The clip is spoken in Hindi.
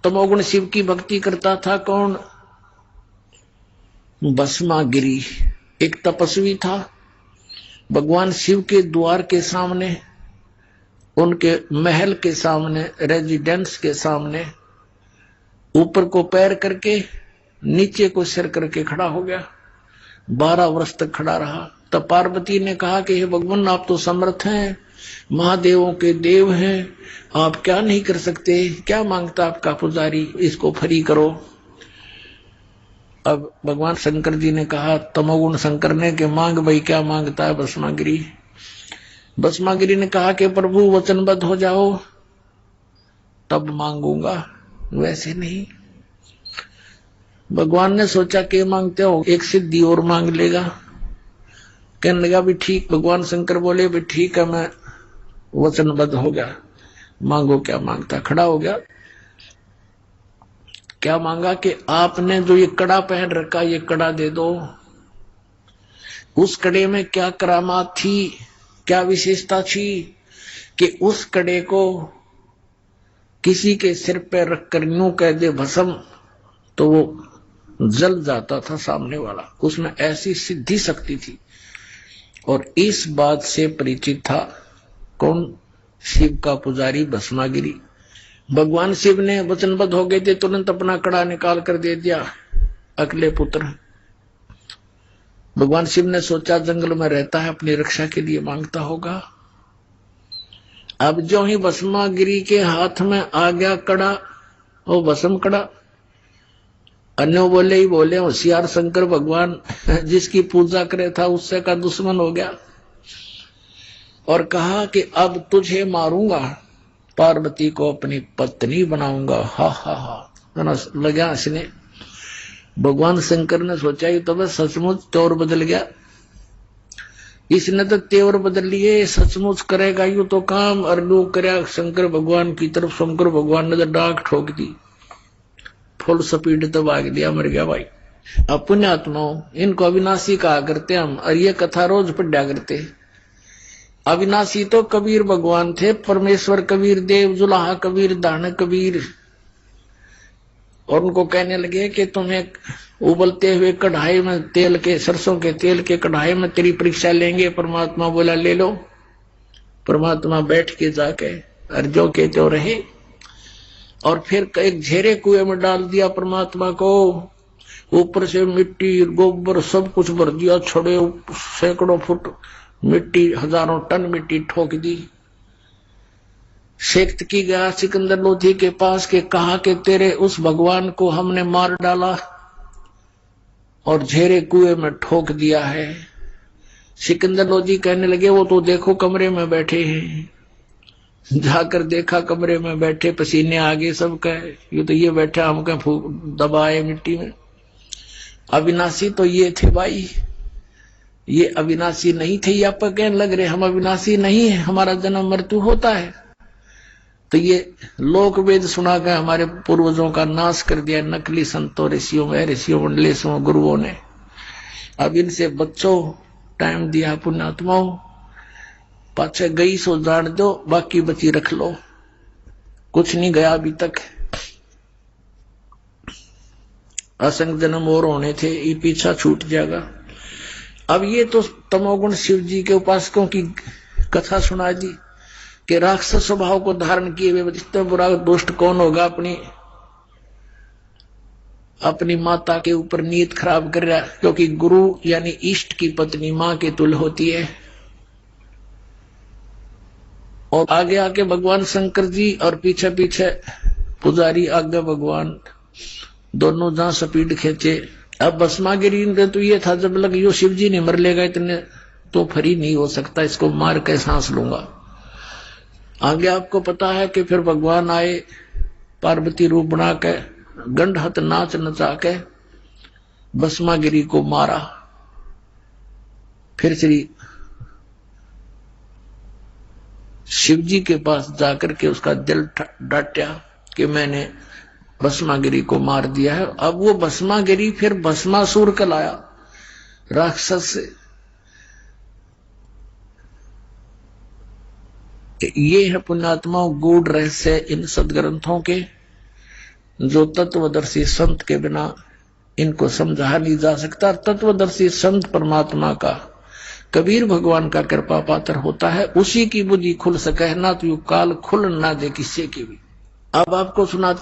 तमोगुण शिव की भक्ति करता था कौन? भस्मागिरी एक तपस्वी था। भगवान शिव के द्वार के सामने, उनके महल के सामने, रेजिडेंस के सामने ऊपर को पैर करके नीचे को सिर करके खड़ा हो गया। 12 वर्ष तक खड़ा रहा। तब पार्वती ने कहा कि हे भगवान, आप तो समर्थ हैं, महादेवों के देव हैं, आप क्या नहीं कर सकते? क्या मांगता आपका पुजारी? इसको फ्री करो। अब भगवान शंकर जी ने कहा, तमोगुण शंकर ने, कि मांग भाई, क्या मांगता है भस्मागिरी? भस्मागिरी ने कहा कि प्रभु वचनबद्ध हो जाओ तब मांगूंगा, वैसे नहीं। भगवान ने सोचा कि मांगते हो, एक सिद्धि और मांग लेगा। कहने लगा भी ठीक। भगवान शंकर बोले भी ठीक है, मैं वचनबद्ध हो गया, मांगो क्या मांगता। खड़ा हो गया। क्या मांगा कि आपने जो ये कड़ा पहन रखा, ये कड़ा दे दो। उस कड़े में क्या करामात थी, क्या विशेषता थी कि उस कड़े को किसी के सिर पे रखकर यूं कह दे भस्म, तो वो जल जाता था सामने वाला। उसमें ऐसी सिद्धि शक्ति थी। और इस बात से परिचित था कौन? शिव का पुजारी भस्मागिरी। भगवान शिव ने वचनबद्ध हो गए थे, तुरंत अपना कड़ा निकाल कर दे दिया अगले पुत्र। भगवान शिव ने सोचा जंगल में रहता है, अपनी रक्षा के लिए मांगता होगा। अब जो ही भस्मागिरी के हाथ में आ गया कड़ा, वो भस्म कड़ा, अन्य बोले ही बोले, होशियार शंकर भगवान जिसकी पूजा करे था उससे का दुश्मन हो गया। और कहा कि अब तुझे मारूंगा, पार्वती को अपनी पत्नी बनाऊंगा। हा हा हा लगा हंसने। भगवान शंकर ने सोचा ही तो बस सचमुच तौर बदल गया। इसने तो तेवर बदल लिए, सचमुच करेगा यूं तो काम। और लोग करे शंकर भगवान की तरफ। शंकर भगवान ने तो डाक ठोक दी, फुल स्पीड तो भाग दिया, मर गया भाई। अब पुण्यात्माओं, इनको अविनाशी कहा करते हम, और ये कथा रोज पढ़ा करते। अविनाशी तो कबीर भगवान थे, परमेश्वर कबीर देव, जुलाहा कबीर, दान कबीर। और उनको कहने लगे कि तुम्हें उबलते हुए कढ़ाई में तेल के, सरसों के तेल के कढ़ाई में तेरी परीक्षा लेंगे। परमात्मा बोला ले लो। परमात्मा बैठ के जाके और जो के जो रहे। और फिर एक झेरे कुएं में डाल दिया परमात्मा को। ऊपर से मिट्टी गोबर सब कुछ भर दिया, छड़े सैकड़ों फुट मिट्टी, हजारों टन मिट्टी ठोक दी। शेक्त की गया सिकंदर लोधी के पास के, कहा कि तेरे उस भगवान को हमने मार डाला और झेरे कुएं में ठोक दिया है। सिकंदर लोधी कहने लगे वो तो देखो कमरे में बैठे हैं। जाकर देखा कमरे में बैठे, पसीने आगे सब कहे ये तो ये बैठा, हम कहे दबाए मिट्टी में। अविनाशी तो ये थे भाई, ये अविनाशी नहीं थे। ये आप कहने लग रहे हम अविनाशी नहीं है, हमारा जन्म मृत्यु होता है। तो ये लोक वेद सुना कर हमारे पूर्वजों का नाश कर दिया नकली संतों, ऋषियों में, ऋषियों मंडलेशों, गुरुओं ने। अब इनसे बच्चों टाइम दिया पुण्यात्माओं, पाछे गई सो जान दो, बाकी बची रख लो। कुछ नहीं गया अभी तक। असंग जन्म और होने थे, ये पीछा छूट जाएगा। अब ये तो तमोगुण शिव जी के उपासकों की कथा सुना दी कि राक्षस स्वभाव को धारण किए हुए इतना बुरा दुष्ट कौन होगा अपनी माता के ऊपर नीयत खराब कर रहा, क्योंकि गुरु यानी इष्ट की पत्नी मां के तुल्य होती है। और आगे आके भगवान शंकर जी और पीछे पीछे पुजारी, आगे भगवान, दोनों जहां स्पीड खींचे। अब भस्मागिरी ने तो ये था जब लग यो शिव जी ने मर लेगा इतने तो फ्री नहीं हो सकता, इसको मार के सांस लूंगा। आगे आपको पता है कि फिर भगवान आए पार्वती रूप बना के, गंडहत नाच नचा के भस्मागिरी को मारा। फिर श्री शिव जी के पास जाकर के उसका दिल डांटा कि मैंने भस्मागिरी को मार दिया है। अब वो भस्मागिरी फिर भस्मासुर कहलाया, राक्षस से। ये है पुण्यात्माओं गूढ़ रहस्य इन सदग्रंथों के। जो तत्वदर्शी संत के बिना इनको समझा नहीं जा सकता। तत्वदर्शी संत परमात्मा का, कबीर भगवान का कृपा पात्र होता है, उसी की बुद्धि खुल सके, ना तो काल खुल ना दे किसी की भी। अब आपको सुनाते